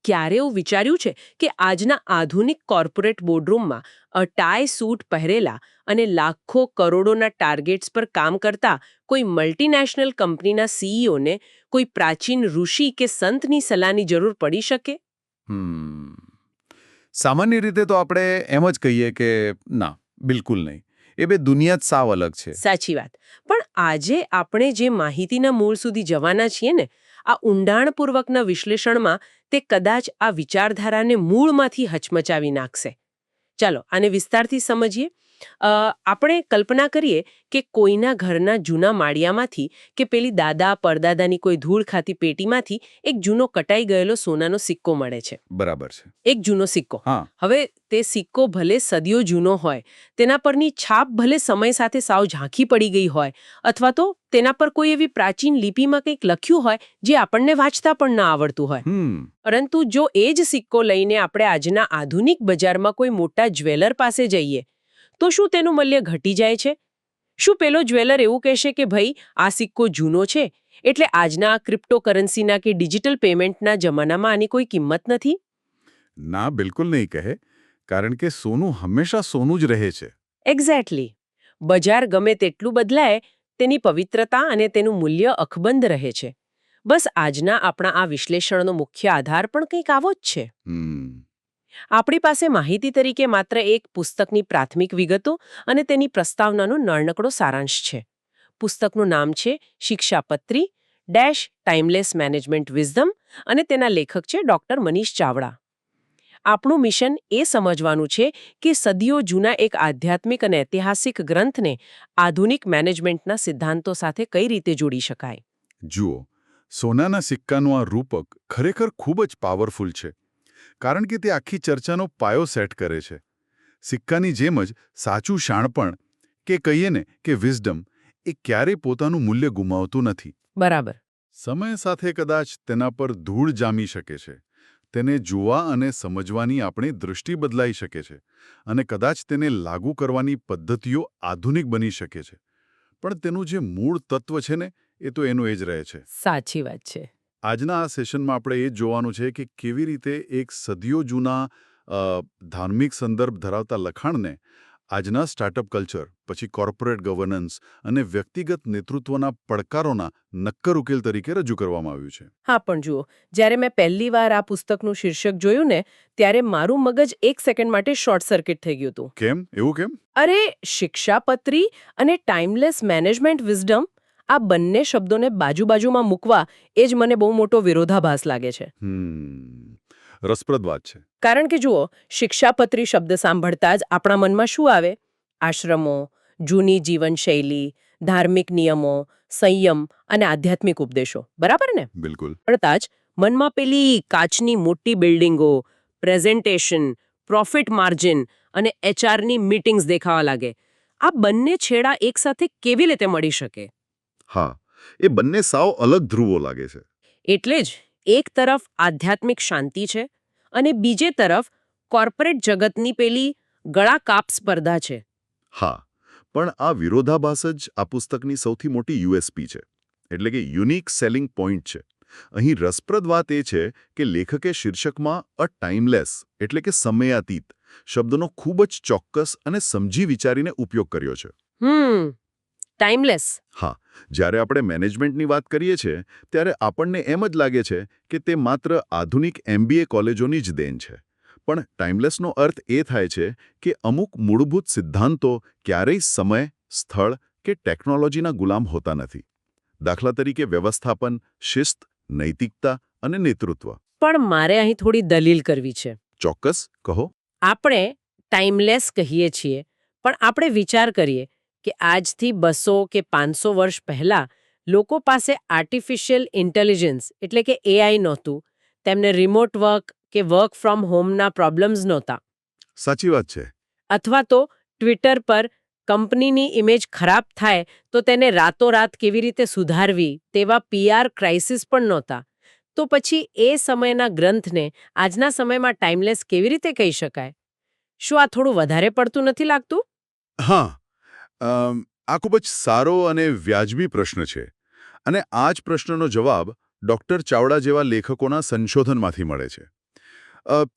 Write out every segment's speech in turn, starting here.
ક્યારે એવું વિચાર્યું છે કે આજના આધુનિક કોર્પોરેટ બોર્ડરૂમમાં ટાઈ સૂટ પહેરેલા અને લાખો કરોડોના ટાર્ગેટ્સ પર કામ કરતા કોઈ મલ્ટીનેશનલ કંપનીના સીઈઓને કોઈ પ્રાચીન ઋષિ કે સંતની સલાહની જરૂર પડી શકે? સામાન્ય રીતે તો આપણે એમ જ કહીએ કે ના, બિલકુલ નહીં. એ બે દુનિયા જ સાવ અલગ છે. સાચી વાત. પણ આજે આપણે જે માહિતીના મૂળ સુધી જવાના છીએ ને, આ ઊંડાણપૂર્વકના વિશ્લેષણમાં તે કદાચ આ વિચારધારાને મૂળમાંથી હચમચાવી નાખશે. ચાલો આને વિસ્તારથી સમજીએ. આપણે કલ્પના કરીએ કે કોઈના ઘરના જૂના માળિયામાંથી કે પેલી દાદા પરદાદાની કોઈ ધૂળ ખાતી પેટીમાંથી એક જૂનો કટાઈ ગયેલો સોનાનો સિક્કો મળે છે. બરાબર છે. એક જૂનો સિક્કો. હા. હવે તે સિક્કો ભલે સદીઓ જૂનો હોય, તેના પરની છાપ ભલે સમય સાથે સાવ ઝાંખી પડી ગઈ હોય, અથવા તો તેના પર કોઈ એવી પ્રાચીન લિપિમાં કંઈક લખ્યું હોય જે આપણને વાંચતા પણ ના આવડતું હોય. પરંતુ જો એ જ સિક્કો લઈને આપણે આજના આધુનિક બજારમાં કોઈ મોટા જ્વેલર પાસે જઈએ, તો શું તેનું મૂલ્ય ઘટી જાય છે? શું પેલો જ્વેલર એવું કહેશે કે ભાઈ આ સિક્કો જૂનો છે એટલે આજના ક્રિપ્ટોકરન્સીના કે ડિજિટલ પેમેન્ટના જમાનામાં આની કોઈ કિંમત નથી? ના, બિલકુલ નહીં કહે. કારણ કે સોનું હંમેશા સોનું જ રહે છે. એક્ઝેક્ટલી. બજાર ગમે તેટલું બદલાય, તેની પવિત્રતા અને તેનું મૂલ્ય અકબંધ રહે છે. બસ આજના આપણા આ વિશ્લેષણનો મુખ્ય આધાર પણ કંઈક આવો જ છે. આપણી પાસે માહિતી તરીકે માત્ર એક પુસ્તકની પ્રાથમિક વિગતો અને તેની પ્રસ્તાવનાનો નાનકડો સારાંશ છે. પુસ્તકનું નામ છે શિક્ષાપત્રી ટાઈમલેસ મેનેજમેન્ટ વિઝડમ અને તેના લેખક છે ડોક્ટર મનીષ ચાવડા. આપણું મિશન એ સમજવાનું છે કે સદીઓ જૂના એક આધ્યાત્મિક અને ઐતિહાસિક ગ્રંથને આધુનિક મેનેજમેન્ટના સિદ્ધાંતો સાથે કઈ રીતે જોડી શકાય. જુઓ, સોનાના સિક્કાનું આ રૂપક ખરેખર ખૂબ જ પાવરફુલ છે. કારણ કે તે આખી ચર્ચાનો પાયો સેટ કરે છે. સિક્કાની જેમ જ સાચું શાણપણ કે કહીએ ને કે વિઝડમ એ ક્યારેય પોતાનું મૂલ્ય ગુમાવતું નથી. બરાબર. સમય સાથે કદાચ તેના પર ધૂળ જામી શકે છે. તેને જોવા અને સમજવાની આપણી દૃષ્ટિ બદલાઈ શકે છે અને કદાચ તેને લાગુ કરવાની પદ્ધતિઓ આધુનિક બની શકે છે. પણ તેનું જે મૂળ તત્વ છે ને, એ તો એનું એ જ રહે છે. સાચી વાત છે. આજના આ સેશનમાં આપણે એ જ જોવાનું છે કે કેવી રીતે એક સદીઓ જૂના ધાર્મિક સંદર્ભ ધરાવતા લખાણને આજના સ્ટાર્ટઅપ કલ્ચર, પછી કોર્પોરેટ ગવર્નન્સ અને વ્યક્તિગત નેતૃત્વના પડકારોના નક્કર ઉકેલ તરીકે રજૂ કરવામાં આવ્યું છે. હા, પણ જુઓ, જ્યારે મેં પહેલી વાર આ પુસ્તકનું શીર્ષક જોયું ને, ત્યારે મારું મગજ એક સેકન્ડ માટે શોર્ટ સર્કિટ થઈ ગયું હતું. કેમ? એવું કેમ? અરે, શિક્ષાપત્રી અને ટાઈમલેસ મેનેજમેન્ટ વિઝડમ, આ બંને શબ્દોને બાજુબાજુમાં મૂકવા એ જ મને બહુ મોટો વિરોધાભાસ લાગે છે. રસપ્રદ વાત છે. કારણ કે જુઓ, શિક્ષાપત્રી શબ્દ સાંભળતા જ આપણા મનમાં શું આવે? આશ્રમો, જૂની જીવનશૈલી, ધાર્મિક નિયમો, સંયમ અને આધ્યાત્મિક ઉપદેશો. બરાબર ને? બિલકુલ. પડતા જ મનમાં પેલી કાચની મોટી બિલ્ડિંગો, પ્રેઝન્ટેશન, પ્રોફિટ માર્જિન અને એચઆરની મીટિંગ્સ દેખાવા લાગે. આ બંને છેડા એકસાથે કેવી રીતે મળી શકે? હા, એ બંને સાવ અલગ ધ્રુવો લાગે છે. એટલે જ એક તરફ આધ્યાત્મિક શાંતિ છે અને બીજે તરફ કોર્પોરેટ જગતની પેલી ગળાકાપ સ્પર્ધા છે. હા, પણ આ વિરોધાભાસ જ આ પુસ્તકની સૌથી મોટી યુએસપી છે. એટલે કે યુનિક સેલિંગ પોઈન્ટ છે. અહીં રસપ્રદ વાત એ છે કે લેખકે શીર્ષકમાં અ ટાઈમલેસ એટલે કે સમયાતીત શબ્દનો ખૂબ જ ચોક્કસ અને સમજી વિચારીને ઉપયોગ કર્યો છે. ટાઈમલેસ. હા, જ્યારે આપણે મેનેજમેન્ટની વાત કરીએ છીએ ત્યારે આપણને એમ જ લાગે છે કે તે માત્ર આધુનિક MBA કોલેજોની જ દેન છે. પણ ટાઈમલેસનો અર્થ એ થાય છે કે અમુક મૂળભૂત સિદ્ધાંતો ક્યારેય સમય, સ્થળ કે ટેકનોલોજીના ગુલામ હોતા નથી. દાખલા તરીકે વ્યવસ્થાપન, શિસ્ત, નૈતિકતા અને નેતૃત્વ. પણ મારે અહીં થોડી દલીલ કરવી છે. ચોક્કસ, કહો. આપણે ટાઈમલેસ કહીએ છીએ, પણ આપણે વિચાર કરીએ કે આજથી 200 કે 500 વર્ષ પહેલા લોકો પાસે આર્ટિફિશિયલ ઇન્ટેલિજન્સ એટલે કે AI નહોતું. તેમને રિમોટ વર્ક કે વર્ક ફ્રોમ હોમના પ્રોબ્લેમ્સ નહોતા. સાચી વાત છે. અથવા તો ટ્વિટર પર કંપનીની ઇમેજ ખરાબ થાય તો તેને રાતોરાત કેવી રીતે સુધારવી તેવા PR ક્રાઇસિસ પણ નહોતા. તો પછી એ સમયના ગ્રંથને આજના સમયમાં ટાઈમલેસ કેવી રીતે કહી શકાય? શું આ થોડું વધારે પડતું નથી લાગતું? હા, આ ખૂબ જ સારો અને વ્યાજબી પ્રશ્ન છે. અને આ જ પ્રશ્નનો જવાબ ડૉક્ટર ચાવડા જેવા લેખકોના સંશોધનમાંથી મળે છે.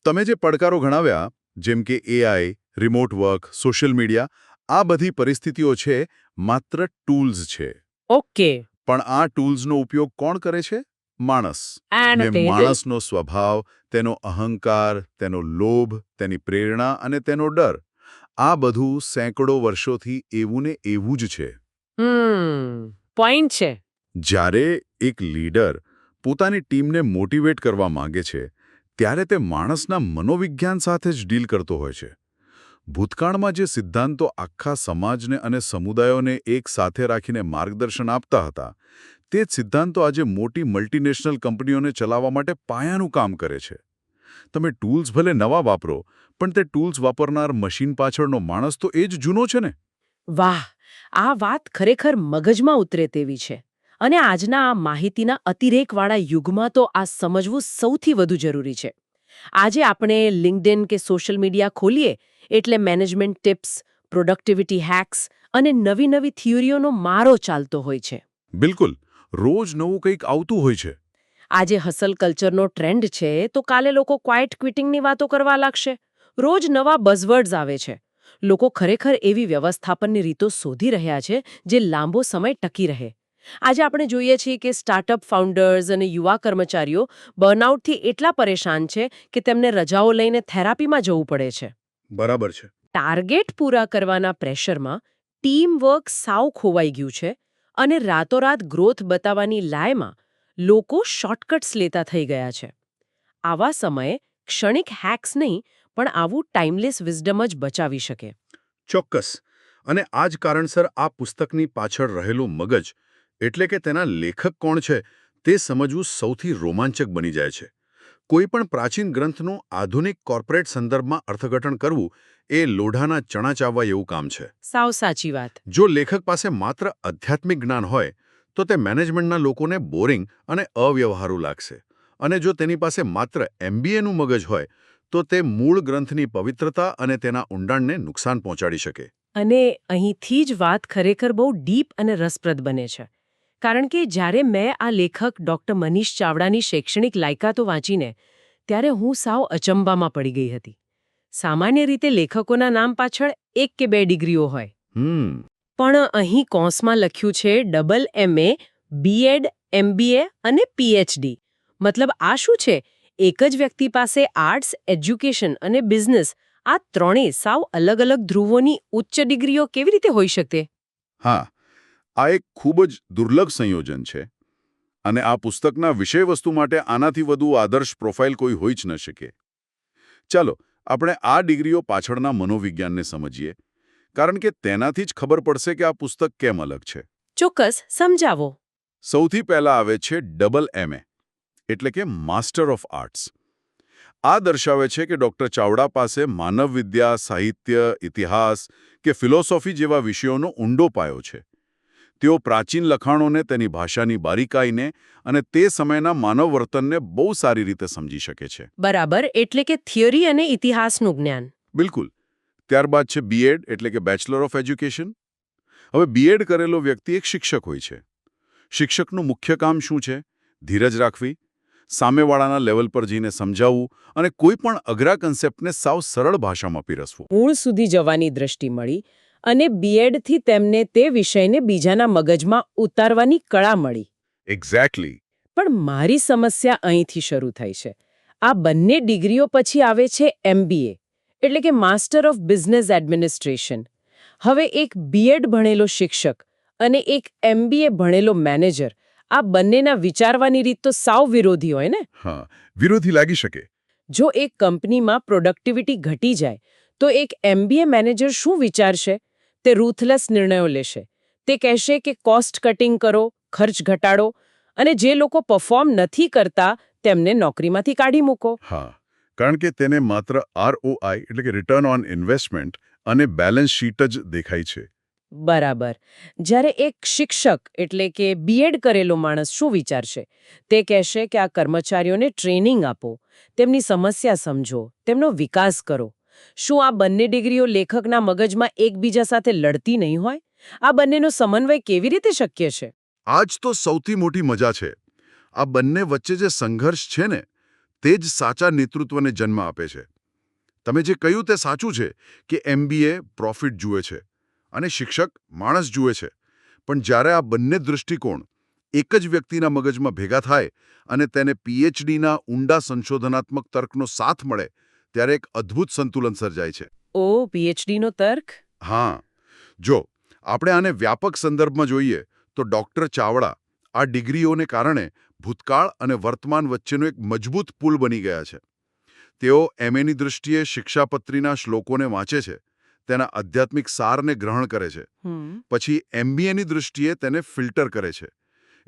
તમે જે પડકારો ગણાવ્યા જેમ કે AI, remote work, social media, આ બધી પરિસ્થિતિઓ છે માત્ર ટૂલ્સ છે. ઓકે. પણ આ ટૂલ્સનો ઉપયોગ કોણ કરે છે? માણસ. ને Annotated. માણસનો સ્વભાવ, તેનો અહંકાર, તેનો લોભ, તેની પ્રેરણા અને તેનો ડર, આ બધું સેંકડો વર્ષોથી એવું ને એવું જ છે. પોઈન્ટ છે. જ્યારે એક લીડર પોતાની ટીમને મોટિવેટ કરવા માંગે છે ત્યારે તે માણસના મનોવિજ્ઞાન સાથે જ ડીલ કરતો હોય છે. ભૂતકાળમાં જે સિદ્ધાંતો આખા સમાજને અને સમુદાયોને એક સાથે રાખીને માર્ગદર્શન આપતા હતા તે જ સિદ્ધાંતો આજે મોટી મલ્ટીનેશનલ કંપનીઓને ચલાવવા માટે પાયાનું કામ કરે છે. તમે ટૂલ્સ ભલે નવા વાપરો પણ તે ટૂલ્સ વાપરનાર મશીન પાછળનો માણસ તો એ જ જૂનો છે ને. વાહ, આ વાત ખરેખર મગજમાં ઉતરે તેવી છે. અને આજના આ માહિતીના અતિરેકવાળા યુગમાં તો આ સમજવું સૌથી વધુ જરૂરી છે. આજે આપણે લિંક્ડઇન કે સોશિયલ મીડિયા ખોલીએ એટલે મેનેજમેન્ટ ટિપ્સ, પ્રોડક્ટિવિટી હેક્સ અને નવી નવી થિયરીઓનો મારો ચાલતો હોય છે. બિલકુલ, રોજ નવું કંઈક આવતું હોય છે. આજે હસલ કલ્ચરનો ટ્રેન્ડ છે તો કાલે લોકો ક્વાઇટ ક્વિટિંગની વાતો કરવા લાગશે. રોજ નવા બઝવર્ડ્સ આવે છે. લોકો ખરેખર એવી વ્યવસ્થાપનની રીતો શોધી રહ્યા છે જે લાંબો સમય ટકી રહે. આજે આપણે જોઈએ છીએ કે સ્ટાર્ટઅપ ફાઉન્ડર્સ અને યુવા કર્મચારીઓ બર્નઆઉટથી એટલા પરેશાન છે કે તેમને રજાઓ લઈને થેરાપીમાં જવું પડે છે. બરાબર છે. ટાર્ગેટ પૂરા કરવાના પ્રેશરમાં ટીમ વર્ક સાવ ખોવાઈ ગયું છે અને રાતોરાત ગ્રોથ બતાવવાની લાયમાં લોકો શોર્ટકટ્સ લેતા થઈ ગયા છે. આવા સમયે ક્ષણિક હેક્સ નહીં પણ આવું ટાઈમલેસ વિઝડમ જ બચાવી શકે. ચોક્કસ. અને આ જ કારણસર આ પુસ્તકની પાછળ રહેલું મગજ એટલે કે તેના લેખક કોણ છે તે સમજવું સૌથી રોમાંચક બની જાય છે. કોઈ પણ પ્રાચીન ગ્રંથનું આધુનિક કોર્પોરેટ સંદર્ભમાં અર્થઘટન કરવું એ લોઢાના ચણા ચાવવા એવું કામ છે. સાવ સાચી વાત. જો લેખક પાસે માત્ર આધ્યાત્મિક જ્ઞાન હોય તો તે મેનેજમેન્ટના લોકોને બોરિંગ અને અવ્યવહારુ લાગશે. અને જો તેની પાસે માત્ર એમબીએનું મગજ હોય તો તે મૂળ ગ્રંથની પવિત્રતા અને તેના ઊંડાણને નુકસાન પહોંચાડી શકે. અને અહીંથી જ વાત ખરેખર બહુ ડીપ અને રસપ્રદ બને છે. કારણ કે જ્યારે મેં આ લેખક ડૉક્ટર મનીષ ચાવડાની શૈક્ષણિક લાયકાતો વાંચીને ત્યારે હું સાવ અચંબામાં પડી ગઈ હતી. સામાન્ય રીતે લેખકોના નામ પાછળ 1 કે 2 ડિગ્રીઓ હોય. પણ અહીં કૌંસમાં લખ્યું છે MA, BEd, MBA અને PhD. મતલબ આ શું છે? એક જ વ્યક્તિ પાસે આર્ટ્સ, એજ્યુકેશન અને બિઝનેસ આ ત્રણેય સાવ અલગ અલગ ધ્રુવોની ઉચ્ચ ડિગ્રીઓ કેવી રીતે હોઈ શકે? હા, આ એક ખૂબ જ દુર્લભ સંયોજન છે. અને આ પુસ્તકના વિષયવસ્તુ માટે આનાથી વધુ આદર્શ પ્રોફાઇલ કોઈ હોઈ જ ન શકે. ચાલો આપણે આ ડિગ્રીઓ પાછળના મનોવિજ્ઞાનને સમજીએ, કારણ કે તેનાથી જ ખબર પડશે કે આ પુસ્તક કેમ અલગ છે. ચોક્કસ, સમજાવો. સૌથી પહેલા આવે છે MA, એટલે કે માસ્ટર ઓફ આર્ટ્સ. આ દર્શાવે છે કે ડૉક્ટર ચાવડા પાસે માનવવિદ્યા, સાહિત્ય, ઇતિહાસ કે ફિલોસોફી જેવા વિષયોનો ઊંડો પાયો છે. તેઓ પ્રાચીન લખાણોને, તેની ભાષાની બારીકાઈને અને તે સમયના માનવ વર્તનને બહુ સારી રીતે સમજી શકે છે. બરાબર, એટલે કે થિયરી અને ઇતિહાસનું જ્ઞાન. બિલકુલ. ત્યારબાદ છે BEd, એટલે કે બેચલર ઓફ એજ્યુકેશન. હવે BEd કરેલો વ્યક્તિ એક શિક્ષક હોય છે. શિક્ષકનું મુખ્ય કામ શું છે? ધીરજ રાખવી, સામેવાળાના લેવલ પર જઈને સમજાવવું અને કોઈ પણ અઘરા કન્સેપ્ટને સાવ સરળ ભાષામાં પીરસવું. મૂળ સુધી જવાની દ્રષ્ટિ મળી અને બીએડથી તેમને તે વિષયને બીજાના મગજમાં ઉતારવાની કળા મળી. એક્ઝેક્ટલી. પણ મારી સમસ્યા અહીંથી શરૂ થઈ છે. આ બંને ડિગ્રીઓ પછી આવે છે MBA, એટલે કે માસ્ટર ઓફ બિઝનેસ એડમિનિસ્ટ્રેશન. હવે એક બીએડ ભણેલો શિક્ષક અને એક MBA ભણેલો મેનેજર, આ બંનેના વિચારવાની રીત તો સાવ વિરોધી હોય ને? હા, વિરોધી લાગી શકે. જો એક કંપનીમાં પ્રોડક્ટિવિટી ઘટી જાય તો એક MBA મેનેજર શું વિચારશે? તે રૂથલેસ નિર્ણયો લેશે. તે કહેશે કે કોસ્ટ કટિંગ કરો, ખર્ચ ઘટાડો અને જે લોકો પરફોર્મ નથી કરતા તેમને નોકરીમાંથી કાઢી મૂકો. હા, કારણ કે તેને માત્ર ROI, એટલે કે રિટર્ન ઓન ઇન્વેસ્ટમેન્ટ અને બેલેન્સ શીટ જ દેખાય છે. બરાબર. જ્યારે એક શિક્ષક એટલે કે બીએડ કરેલો માણસ શું વિચારશે? તે કહેશે કે આ કર્મચારીઓને ટ્રેનિંગ આપો, તેમની સમસ્યા સમજો, તેમનો વિકાસ કરો. શું આ બંને ડિગ્રીઓ લેખકના મગજમાં એકબીજા સાથે લડતી નહીં હોય? આ બંનેનો સમન્વય કેવી રીતે શક્ય છે? આ જ તો સૌથી મોટી મજા છે. આ બંને વચ્ચે જે સંઘર્ષ છે ને, તે જ સાચા નેતૃત્વને જન્મ આપે છે. તમે જે કહ્યું તે સાચું છે કે MBA પ્રોફિટ જુએ છે અને શિક્ષક માણસ જુએ છે. પણ જ્યારે આ બંને દૃષ્ટિકોણ એક જ વ્યક્તિના મગજમાં ભેગા થાય અને તેને PhDના ઊંડા સંશોધનાત્મક તર્કનો સાથ મળે ત્યારે એક અદ્ભુત સંતુલન સર્જાય છે. ઓ PhDનો તર્ક? હા, જો આપણે આને વ્યાપક સંદર્ભમાં જોઈએ તો ડૉક્ટર ચાવડા આ ડિગ્રીઓને કારણે ભૂતકાળ અને વર્તમાન વચ્ચેનો એક મજબૂત પુલ બની ગયા છે. તેઓ MAની દૃષ્ટિએ શિક્ષાપત્રીના શ્લોકોને વાંચે છે, તેના આધ્યાત્મિક સારને ગ્રહણ કરે છે, પછી MBAની દૃષ્ટિએ તેને ફિલ્ટર કરે છે.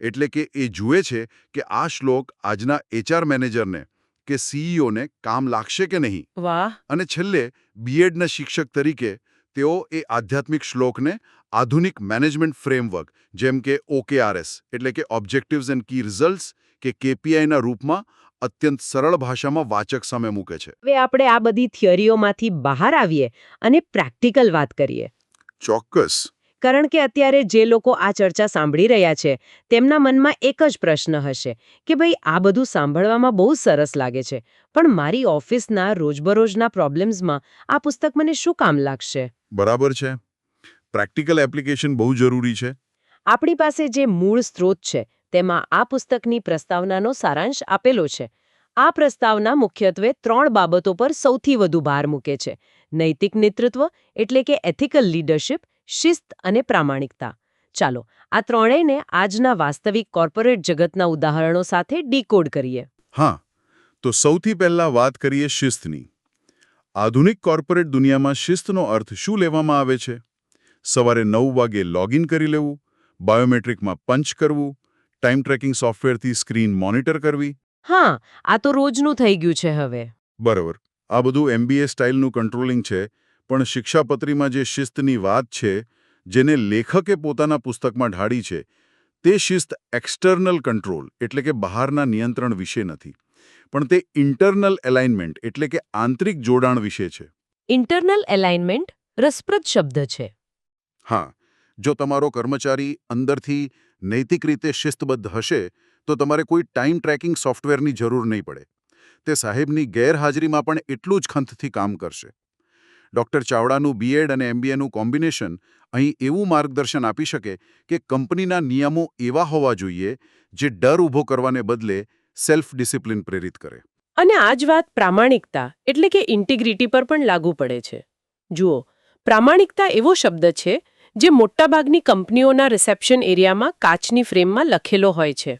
એટલે કે એ જુએ છે કે આ શ્લોક આજના HR મેનેજરને કે CEOને કામ લાગશે કે નહીં. વાહ. અને છેલ્લે BEdના શિક્ષક તરીકે તેઓ એ આધ્યાત્મિક શ્લોકને આધુનિક મેનેજમેન્ટ ફ્રેમવર્ક જેમ કે OKRS એટલે કે ઓબ્જેક્ટિવ્સ એન્ડ કી રિઝલ્ટ્સ કે KPIના રૂપમાં અત્યંત સરળ ભાષામાં વાચક સામે મૂકે છે. હવે આપણે આ બધી થિયરીઓમાંથી બહાર આવીએ અને પ્રેક્ટિકલ વાત કરીએ. ચોક્કસ. કારણ કે અત્યારે જે લોકો આ ચર્ચા સાંભળી રહ્યા છે તેમના મનમાં એક જ પ્રશ્ન હશે કે ભાઈ આ બધું સાંભળવામાં બહુ સરસ લાગે છે, પણ મારી ઓફિસના રોજબરોજના પ્રોબ્લેમ્સમાં આ પુસ્તક મને શું કામ લાગશે? બરાબર છે. પ્રેક્ટિકલ એપ્લિકેશન બહુ જરૂરી છે. આપણી પાસે જે મૂળ સ્ત્રોત છે તેમાં આ પુસ્તકની પ્રસ્તાવનાનો સારાંશ આપેલો છે. આ પ્રસ્તાવના મુખ્યત્વે 3 બાબતો પર સૌથી વધુ ભાર મૂકે છે: નૈતિક નેતૃત્વ એટલે કે એથિકલ લીડરશિપ, શિસ્ત અને પ્રામાણિકતા. ચાલો આ ત્રણેયને આજના વાસ્તવિક કોર્પોરેટ જગતના ઉદાહરણો સાથે ડીકોડ કરીએ. હા, તો સૌથી પહેલા વાત કરીએ શિસ્તની. આધુનિક કોર્પોરેટ દુનિયામાં શિસ્તનો અર્થ શું લેવામાં આવે છે? સવારે 9 વાગે લોગિન કરી લેવું, બાયોમેટ્રિકમાં પંચ કરવું, ટાઈમ ટ્રેકિંગ સોફ્ટવેરથી સ્ક્રીન મોનિટર કરવી. હા, આ તો રોજનું થઈ ગયું છે હવે. બરાબર. આ બધું MBA સ્ટાઇલનું કંટ્રોલિંગ છે, પણ શિક્ષાપત્રીમાં જે શિસ્તની વાત છે, જેને લેખકે પોતાના પુસ્તકમાં ઢાળી છે, તે શિસ્ત એક્સટર્નલ કંટ્રોલ એટલે કે બહારના નિયંત્રણ વિશે નથી, પણ તે ઇન્ટરનલ એલાઇનમેન્ટ એટલે કે આંતરિક જોડાણ વિશે છે. ઇન્ટરનલ એલાઇનમેન્ટ રસપ્રદ શબ્દ છે. હા, જો તમારો કર્મચારી અંદરથી નૈતિક રીતે શિસ્તબદ્ધ હશે તો તમારે કોઈ ટાઈમ ટ્રેકિંગ સોફ્ટવેરની જરૂર નહીં પડે. તે સાહેબની ગેરહાજરીમાં પણ એટલું જ ખંતથી કામ કરશે. ડૉક્ટર ચાવડાનું BEd અને MBAનું કોમ્બિનેશન અહીં એવું માર્ગદર્શન આપી શકે કે કંપનીના નિયમો એવા હોવા જોઈએ જે ડર ઊભો કરવાને બદલે સેલ્ફ ડિસિપ્લિન પ્રેરિત કરે. અને આ જ વાત પ્રામાણિકતા એટલે કે ઇન્ટિગ્રિટી પર પણ લાગુ પડે છે. જુઓ, પ્રામાણિકતા એવો શબ્દ છે જે મોટાભાગની કંપનીઓના રિસેપ્શન એરિયામાં કાચની ફ્રેમમાં લખેલો હોય છે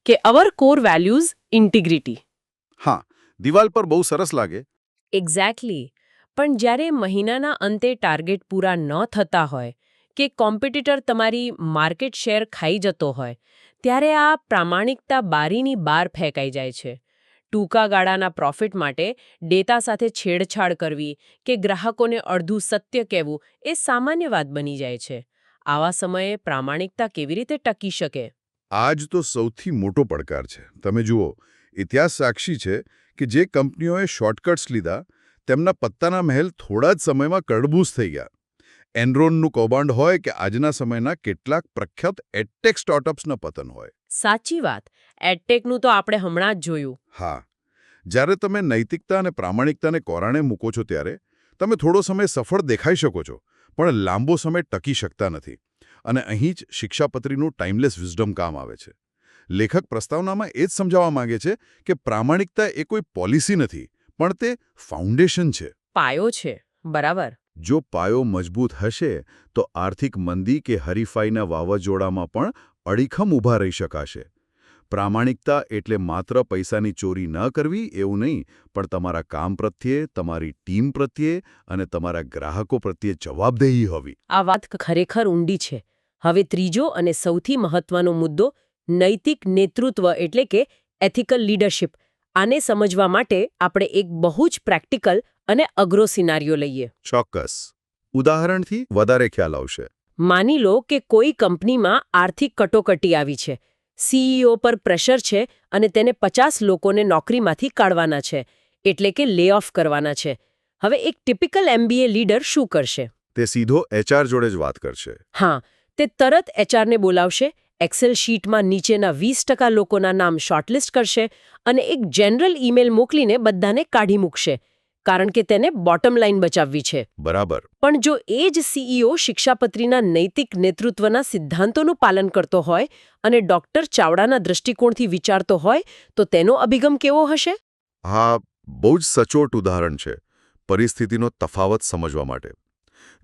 કે અવર કોર વેલ્યુઝ ઇન્ટિગ્રિટી. હા, દિવાલ પર બહુ સરસ લાગે. એક્ઝેક્ટલી. પણ જ્યારે મહિનાના અંતે ટાર્ગેટ પૂરા ન થતા હોય કે કોમ્પિટિટર તમારી માર્કેટ શેર ખાઈ જતો હોય, ત્યારે આ પ્રામાણિકતા બારીની બહાર ફેંકાઈ જાય છે. ટૂંકા ગાળાના પ્રોફિટ માટે ડેટા સાથે છેડછાડ કરવી કે ગ્રાહકોને અડધું સત્ય કહેવું એ સામાન્ય વાત બની જાય છે. આવા સમયે પ્રામાણિકતા કેવી રીતે ટકી શકે? આ જ તો સૌથી મોટો પડકાર છે. તમે જુઓ, ઇતિહાસ સાક્ષી છે કે જે કંપનીઓએ શોર્ટકટ્સ લીધા તેમના પત્તાના મહેલ થોડા જ સમયમાં કડબૂસ થઈ ગયા. એનરોનનું કૌભાંડ હોય કે આજના સમયના કેટલાક પ્રખ્યાત એડટેક સ્ટાર્ટઅપ્સના પતન હોય. સાચી વાત. એડટેકનું તો આપણે હમણાં જ જોયું. હા, જ્યારે તમે નૈતિકતા અને પ્રામાણિકતાને કોરાણે મૂકો છો ત્યારે તમે થોડો સમય સફળ દેખાઈ શકો છો, પણ લાંબો સમય ટકી શકતા નથી. અને અહીં જ શિક્ષાપત્રીનું ટાઈમલેસ વિઝડમ કામ આવે છે. લેખક પ્રસ્તાવનામાં એ જ સમજાવવા માંગે છે કે પ્રામાણિકતા એ કોઈ પોલિસી નથી, પણ તે ફાઉન્ડેશન છે. પાયો છે. બરાબર. જો પાયો મજબૂત હશે તો આર્થિક મંદી કે હરીફાઈના વાવાઝોડામાં પણ અડીખમ ઊભા રહી શકાશે. પ્રામાણિકતા એટલે માત્ર પૈસાની ચોરી ન કરવી એવું નહીં, પણ તમારા કામ પ્રત્યે, તમારી ટીમ પ્રત્યે અને તમારા ગ્રાહકો પ્રત્યે જવાબદેહી હોવી. આ વાત ખરેખર ઊંડી છે. હવે ત્રીજો અને સૌથી મહત્વનો મુદ્દો નૈતિક નેતૃત્વ એટલે કે એથિકલ લીડરશિપ. આને સમજવા માટે આપણે એક બહુ જ પ્રેક્ટિકલ અને અઘરો સિનારિયો લઈએ. ચોક્કસ. ઉદાહરણથી વધારે ખ્યાલ આવશે. માની લો કે કોઈ કંપનીમાં આર્થિક કટોકટી આવી છે. CEO પર પ્રેશર છે અને તેને 50 લોકોને નોકરીમાંથી કાઢવાના છે, એટલે કે લે ઓફ કરવાના છે. હવે એક ટિપિકલ MBA લીડર શું કરશે? તે સીધો HR જોડે જ વાત કરશે. હા, તે તરત HRને બોલાવશે, એક્સેલ શીટમાં નીચેના 20% લોકોના નામ શોર્ટલિસ્ટ કરશે અને એક જનરલ ઈમેલ મોકલીને બધાને કાઢી મૂકશે, કારણ કે તેને બોટમ લાઈન બચાવવી છે. બરાબર. પણ જો એ જ સીઈઓ શિક્ષાપત્રીના નૈતિક નેતૃત્વના સિદ્ધાંતોનું પાલન કરતો હોય અને ડોક્ટર ચાવડાના દૃષ્ટિકોણથી વિચારતો હોય તો તેનો અભિગમ કેવો હશે? હા, બહુ જ સચોટ ઉદાહરણ છે પરિસ્થિતિનો તફાવત સમજવા માટે.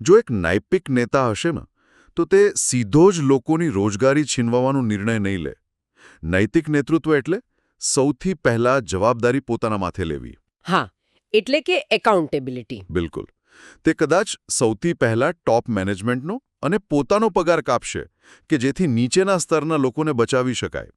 જો એક નૈતિક નેતા હશે ને તો તે સીધો જ લોકોની રોજગારી છીનવવાનો નિર્ણય નહીં લે. નૈતિક નેતૃત્વ એટલે સૌથી પહેલા જવાબદારી પોતાના માથે લેવી. હા, એટલે કે એકાઉન્ટેબિલિટી. બિલકુલ. તે કદાચ સૌથી પહેલા ટોપ મેનેજમેન્ટનો અને પોતાનો પગાર કાપશે કે જેથી નીચેના સ્તરના લોકોને બચાવી શકાય.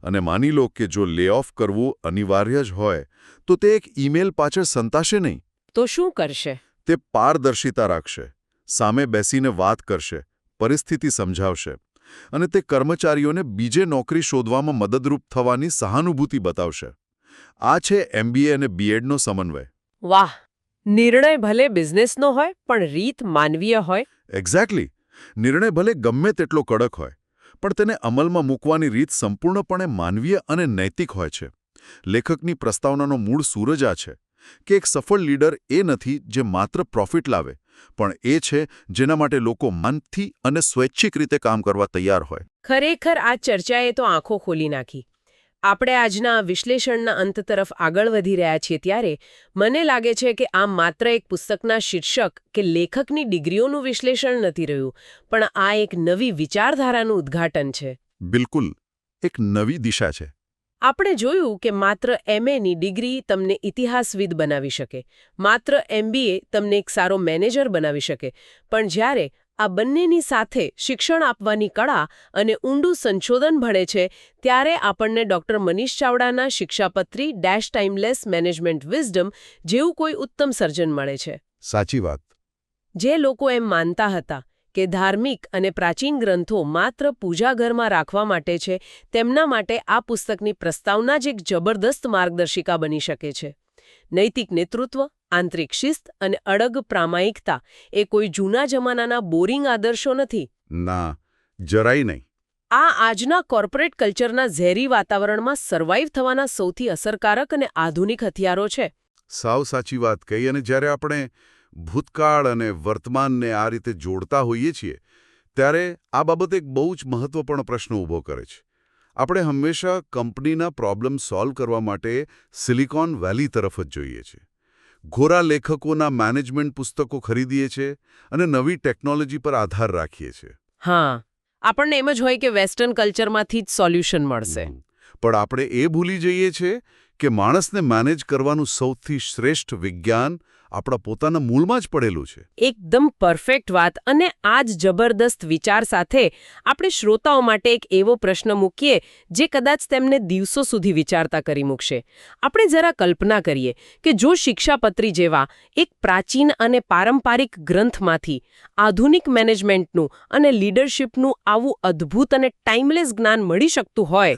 અને માની લો કે જો લે ઓફ કરવું અનિવાર્ય જ હોય તો તે એક ઈમેલ પાછળ સંતાશે નહીં. તો શું કરશે? તે પારદર્શિતા રાખશે, સામે બેસીને વાત કરશે, પરિસ્થિતિ સમજાવશે અને તે કર્મચારીઓને બીજે નોકરી શોધવામાં મદદરૂપ થવાની સહાનુભૂતિ બતાવશે. આ છે MBA અને BEdનો સમન્વય. વાહ! નિર્ણય ભલે બિઝનેસનો હોય પણ રીત માનવીય હોય. એક્ઝેક્ટલી. નિર્ણય ભલે ગમે તેટલો કડક હોય પણ તેને અમલમાં મૂકવાની રીત સંપૂર્ણપણે માનવીય અને નૈતિક હોય છે. લેખકની પ્રસ્તાવનાનો મૂળ સૂરજ આ છે કે એક સફળ લીડર એ નથી જે માત્ર પ્રોફિટ લાવે, પણ એ છે જેના માટે લોકો મનથી અને સ્વૈચ્છિક રીતે કામ કરવા તૈયાર હોય. ખરેખર આ ચર્ચાએ તો આંખો ખોલી નાખી. આપણે આજના વિશ્લેષણના અંત તરફ આગળ વધી રહ્યા છીએ ત્યારે મને લાગે છે કે આ માત્ર એક પુસ્તકના શીર્ષક કે લેખકની ડિગ્રીઓનું વિશ્લેષણ નથી રહ્યું, પણ આ એક નવી વિચારધારાનું ઉદ્ઘાટન છે. બિલકુલ. એક નવી દિશા છે. આપણે જોયું કે માત્ર MAની ડિગ્રી તમને ઇતિહાસવિદ બનાવી શકે, માત્ર MBA તમને એક સારો મેનેજર બનાવી શકે, પણ જ્યારે આ બંનેની સાથે શિક્ષણ આપવાની કળા અને ઊંડું સંશોધન ભળે છે ત્યારે આપણને ડૉક્ટર મનીષ ચાવડાના શિક્ષાપત્રી ટાઈમલેસ મેનેજમેન્ટ વિઝડમ જેવું કોઈ ઉત્તમ સર્જન મળે છે. સાચી વાત. જે લોકો એમ માનતા હતા કે ધાર્મિક અને પ્રાચીન ગ્રંથો માત્ર પૂજાઘરમાં રાખવા માટે છે, તેમના માટે આ પુસ્તકની પ્રસ્તાવના જ એક જબરદસ્ત માર્ગદર્શિકા બની શકે છે. નૈતિક નેતૃત્વ, આંતરિક શિસ્ત અને અડગ પ્રામાણિકતા એ કોઈ જૂના જમાનાના બોરિંગ આદર્શો નથી. ના, જરાય નહીં. આ આજના કોર્પોરેટ કલ્ચરના ઝેરી વાતાવરણમાં સર્વાઈવ થવાના સૌથી અસરકારક અને આધુનિક હથિયારો છે. સાવ સાચી વાત કહી. અને જ્યારે આપણે ભૂતકાળ અને વર્તમાનને આ રીતે જોડતા હોઈએ છીએ ત્યારે આ બાબત એક બહુ જ મહત્વપૂર્ણ પ્રશ્ન ઊભો કરે છે. આપણે હંમેશા કંપનીના પ્રોબ્લેમ સોલ્વ કરવા માટે સિલિકોન વેલી તરફ જ જોઈએ છીએ. ઘોરા લેખકોના મેનેજમેન્ટ પુસ્તકો ખરીદીએ છીએ અને નવી ટેકનોલોજી પર આધાર રાખીએ છીએ. હા, આપણને એમ જ હોય કે વેસ્ટર્ન કલ્ચરમાંથી જ સોલ્યુશન મળશે. પણ આપણે એ ભૂલી જઈએ છીએ કે માણસને મેનેજ કરવાનું સૌથી શ્રેષ્ઠ વિજ્ઞાન આપણા પોતાના મૂળમાં જ પડેલું છે. એકદમ પરફેક્ટ વાત. અને આ જ જબરદસ્ત વિચાર સાથે આપણે શ્રોતાઓ માટે એક એવો પ્રશ્ન મૂકીએ જે કદાચ તેમને દિવસો સુધી વિચારતા કરી મૂકશે. આપણે જરા કલ્પના કરીએ કે જો શિક્ષાપત્રી જેવા એક પ્રાચીન અને પારંપરિક ગ્રંથમાંથી આધુનિક મેનેજમેન્ટનું અને લીડરશિપનું આવું અદ્ભુત અને ટાઈમલેસ જ્ઞાન મળી શકતું હોય,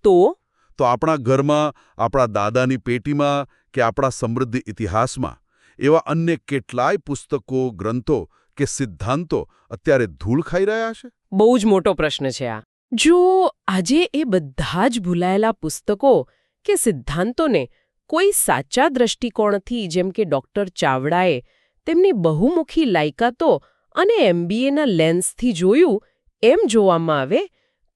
તો આપણા ઘરમાં, આપણા દાદાની પેટીમાં કે આપણા સમૃદ્ધ ઇતિહાસમાં એવા અન્ય કેટલાય પુસ્તકો, ગ્રંથો કે સિદ્ધાંતો અત્યારે ધૂળ ખાઈ રહ્યા છે? બહુ જ મોટો પ્રશ્ન છે આ. જો આજે એ બધા જ ભૂલાયેલા પુસ્તકો કે સિદ્ધાંતોને કોઈ સાચા દ્રષ્ટિકોણથી, જેમ કે ડૉક્ટર ચાવડાએ તેમની બહુમુખી લાયકાતો અને MBAના લેન્સથી જોયું, એમ જોવામાં આવે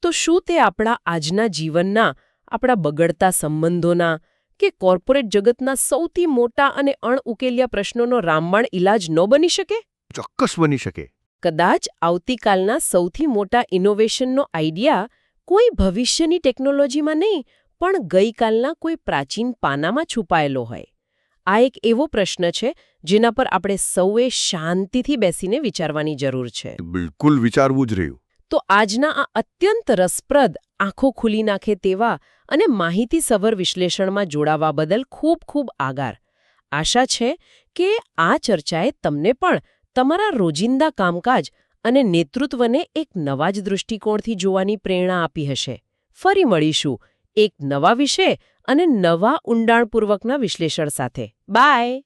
તો શું તે આપણા આજના જીવનના, આપણા બગડતા સંબંધોના કે કોર્પોરેટ જગતના સૌથી મોટા અને અણઉકેલ્યા પ્રશ્નોનો રામબાણ ઇલાજ ન બની શકે? ચોક્કસ બની શકે. કદાચ આવતીકાલના સૌથી મોટા ઇનોવેશનનો આઈડિયા કોઈ ભવિષ્યની ટેકનોલોજીમાં નહીં, પણ ગઈકાલના કોઈ પ્રાચીન પાનામાં છુપાયેલો હોય. આ એક એવો પ્રશ્ન છે જેના પર આપણે સૌએ શાંતિથી બેસીને વિચારવાની જરૂર છે. બિલકુલ વિચારવું જ રહ્યું. તો આજના આ અત્યંત રસપ્રદ, આંખો ખુલી નાખે તેવા અને માહિતીસભર વિશ્લેષણમાં જોડાવા બદલ ખૂબ ખૂબ આભાર. આશા છે કે આ ચર્ચાએ તમને પણ તમારા રોજિંદા કામકાજ અને નેતૃત્વને એક નવા જ દૃષ્ટિકોણથી જોવાની પ્રેરણા આપી હશે. ફરી મળીશું એક નવા વિષય અને નવા ઊંડાણપૂર્વકના વિશ્લેષણ સાથે. બાય.